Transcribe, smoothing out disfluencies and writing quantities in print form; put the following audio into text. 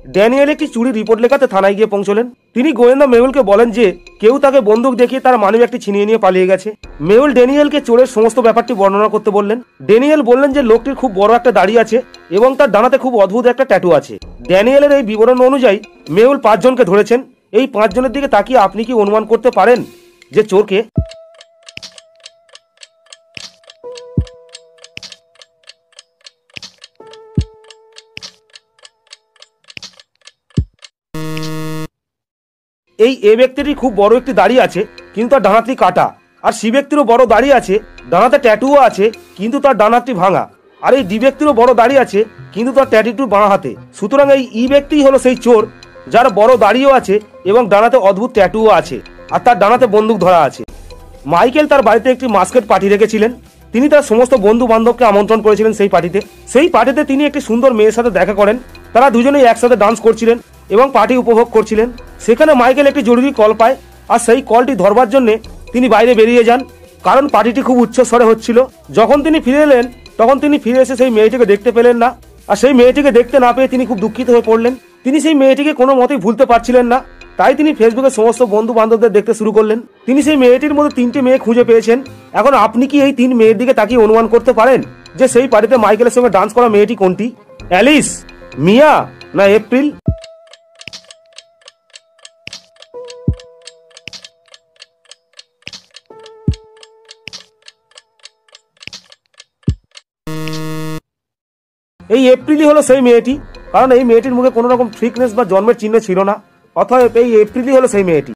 Daniel একটি চুরি report লেখাতে থানায় গিয়ে পৌঁছলেন। তিনি গোয়েন্দা মেহুলকে বলেন যে কেউ তাকে বন্দুক দেখিয়ে তার মানিব্যাগটি ছিনিয়ে নিয়ে পালিয়ে গেছে। মেহুল ড্যানিয়েলকে চোরের সমস্ত ব্যাপারটি বর্ণনা করতে বললেন। ড্যানিয়েল বললেন যে লোকটির খুব বড় একটা দাড়ি আছে এবং তার ডানাতে খুব অদ্ভুত একটা ট্যাটু আছে। ড্যানিয়েলের এই বিবরণ অনুযায়ী মেহুল 5 জনকে ধরেছেন। এই 5 জনের দিকে তাকিয়ে আপনি কি অনুমান করতে পারেন যে চোরকে? এই এ ব্যক্তিটির খুব বড় একটি দাড়ি আছে কিন্তু তার ডানাটি কাটা, আর সি ব্যক্তিরও বড় দাড়ি আছে, ডানাতে ট্যাটুও আছে কিন্তু তার ডানাটি ভাঙা, আর এই ডি ব্যক্তিরও বড় দাড়ি আছে কিন্তু তার ট্যাটুটি বাঁ হাতে। সুতরাং এই ই ব্যক্তি হলো সেই চোর যার বড় দাড়িও আছে এবং ডানাতে অদ্ভুত ট্যাটুও আছে, আর তার ডানাতে বন্দুক ধরা আছে। মাইকেল তার বাড়িতে একটি মাস্কেট পার্টি রেখেছিলেন। তিনি তার সমস্ত বন্ধু বান্ধবকে আমন্ত্রণ করেছিলেন সেই পার্টিতে তিনি একটি সুন্দর মেয়ের সাথে দেখা করেন। তারা দুজনেই একসাথে ডান্স করছিলেন এবং পার্টি উপভোগ করছিলেন। সেখানে মাইকেল একটি জরুরি কল পায়, আর সেই কলটি ধরবার জন্য তিনি বাইরে বেরিয়ে যান, কারণ পার্টিটি খুব উচ্চস্বরে হচ্ছিল। যখন তিনি ফিরে এলেন তখন তিনি ফিরে এসে সেই মেয়েটিকে দেখতে পেলেন না, আর সেই মেয়েটিকে দেখতে না পেয়ে তিনি খুব দুঃখিত হয়ে পড়লেন। তিনি সেই মেয়েটিকে কোনো মতেই ভুলতে পারছিলেন না, তাই তিনি ফেসবুকে সমস্ত বন্ধু বান্ধবদের দেখতে শুরু করলেন। তিনি সেই মেয়েটির মধ্যে 3টি মেয়ে খুঁজে পেয়েছেন। এখন আপনি কি এই 3 মেয়ের দিকে তাকিয়ে অনুমান করতে পারেন যে সেই পার্টিতে মাইকেলের সঙ্গে ডান্স করা মেয়েটি কোনটি? অ্যালিস, মিয়া না এপ্রিল? এই এপ্রিলই হলো সেই মেয়েটি, কারণ এই মেয়েটির মুখে কোনো রকম ফ্রিকনেস বা জন্মের চিহ্ন ছিল না। অতএব এই এপ্রিলই হলো সেই মেয়েটি।